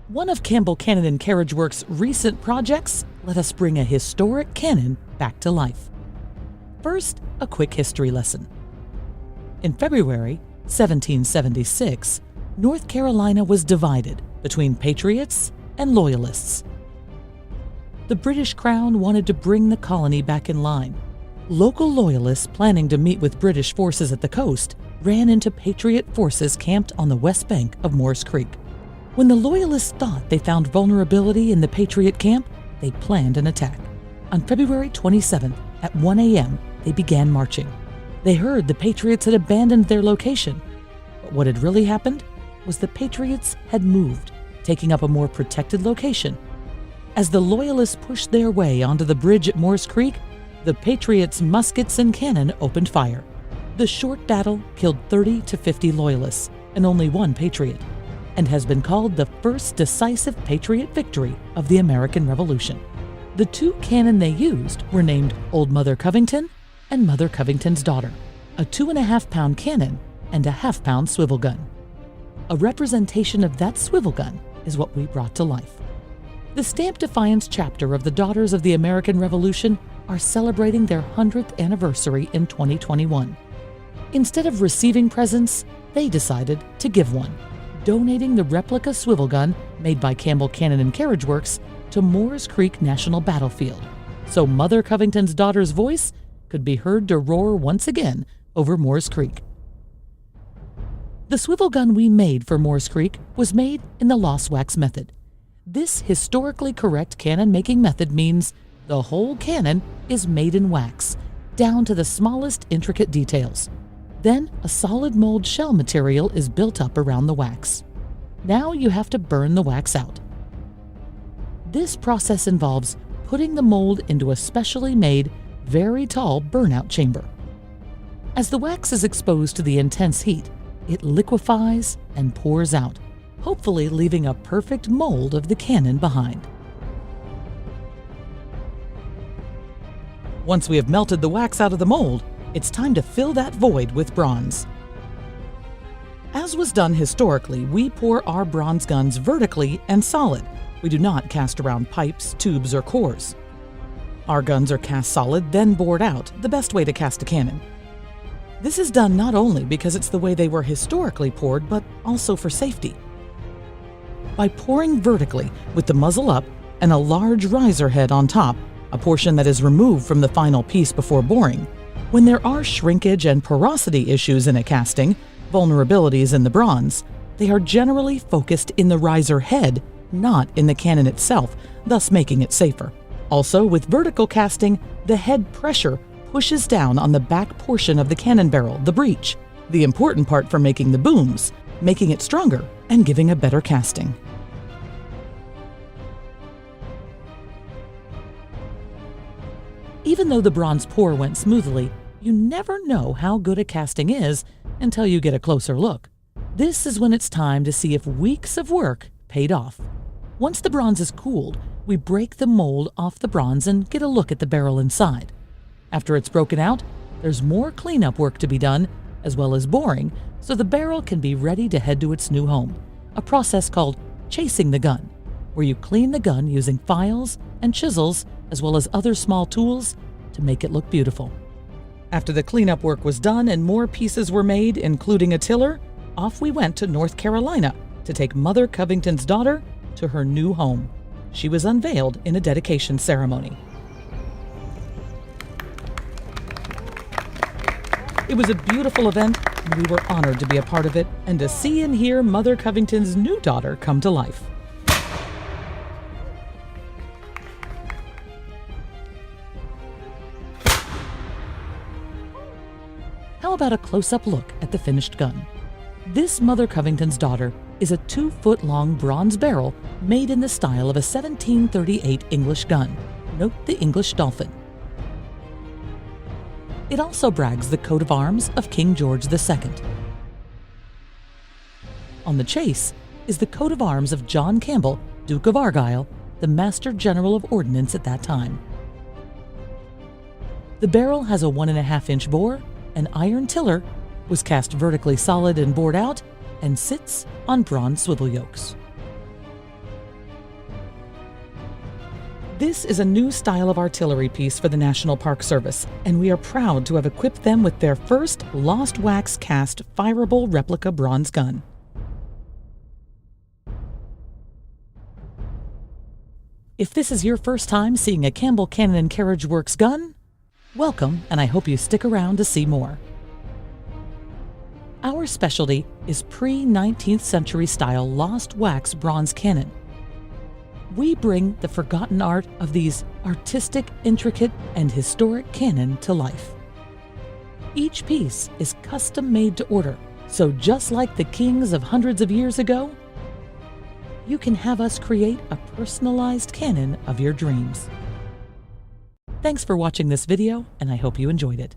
One of Campbell Cannon and Carriage Works' recent projects let us bring a historic cannon back to life. First, a quick history lesson. In February 1776, North Carolina was divided between patriots and loyalists. The British Crown wanted to bring the colony back in line. Local loyalists planning to meet with British forces at the coast ran into Patriot forces camped on the west bank of Moores Creek. When the Loyalists thought they found vulnerability in the Patriot camp, they planned an attack. On February 27th at 1 a.m., they began marching. They heard the Patriots had abandoned their location. But what had really happened was the Patriots had moved, taking up a more protected location. As the Loyalists pushed their way onto the bridge at Moores Creek, the Patriots' muskets and cannon opened fire. The short battle killed 30 to 50 Loyalists and only one Patriot, and has been called the first decisive Patriot victory of the American Revolution. The two cannon they used were named Old Mother Covington and Mother Covington's Daughter, a 2.5-pound cannon and a half-pound swivel gun. A representation of that swivel gun is what we brought to life. The Stamp Defiance chapter of the Daughters of the American Revolution are celebrating their 100th anniversary in 2021. Instead of receiving presents, they decided to give one, donating the replica swivel gun made by Campbell Cannon and Carriage Works to Moores Creek National Battlefield, so Mother Covington's daughter's voice could be heard to roar once again over Moores Creek. The swivel gun we made for Moores Creek was made in the lost wax method. This historically correct cannon-making method means the whole cannon is made in wax, down to the smallest intricate details. Then a solid mold shell material is built up around the wax. Now you have to burn the wax out. This process involves putting the mold into a specially made, very tall burnout chamber. As the wax is exposed to the intense heat, it liquefies and pours out, hopefully leaving a perfect mold of the cannon behind. Once we have melted the wax out of the mold, it's time to fill that void with bronze. As was done historically, we pour our bronze guns vertically and solid. We do not cast around pipes, tubes, or cores. Our guns are cast solid, then bored out, the best way to cast a cannon. This is done not only because it's the way they were historically poured, but also for safety. By pouring vertically with the muzzle up and a large riser head on top, a portion that is removed from the final piece before boring, when there are shrinkage and porosity issues in a casting, vulnerabilities in the bronze, they are generally focused in the riser head, not in the cannon itself, thus making it safer. Also, with vertical casting, the head pressure pushes down on the back portion of the cannon barrel, the breech, the important part for making the booms, making it stronger and giving a better casting. Even though the bronze pour went smoothly, you never know how good a casting is until you get a closer look. This is when it's time to see if weeks of work paid off. Once the bronze is cooled, we break the mold off the bronze and get a look at the barrel inside. After it's broken out, there's more cleanup work to be done, as well as boring, so the barrel can be ready to head to its new home, a process called chasing the gun, where you clean the gun using files and chisels, as well as other small tools to make it look beautiful. After the cleanup work was done and more pieces were made, including a tiller, off we went to North Carolina to take Mother Covington's daughter to her new home. She was unveiled in a dedication ceremony. It was a beautiful event, and we were honored to be a part of it and to see and hear Mother Covington's new daughter come to life. How about a close-up look at the finished gun? This Mother Covington's daughter is a 2-foot-long bronze barrel made in the style of a 1738 English gun. Note the English dolphin. It also brags the coat of arms of King George II. On the chase is the coat of arms of John Campbell, Duke of Argyll, the Master General of Ordnance at that time. The barrel has a 1.5-inch bore, an iron tiller, was cast vertically solid and bored out, and sits on bronze swivel yokes. This is a new style of artillery piece for the National Park Service, and we are proud to have equipped them with their first lost wax cast fireable replica bronze gun. If this is your first time seeing a Campbell Cannon & Carriage Works gun, welcome, and I hope you stick around to see more. Our specialty is pre-19th century style lost wax bronze cannon. We bring the forgotten art of these artistic, intricate, and historic cannon to life. Each piece is custom made to order, so just like the kings of hundreds of years ago, you can have us create a personalized cannon of your dreams. Thanks for watching this video, and I hope you enjoyed it.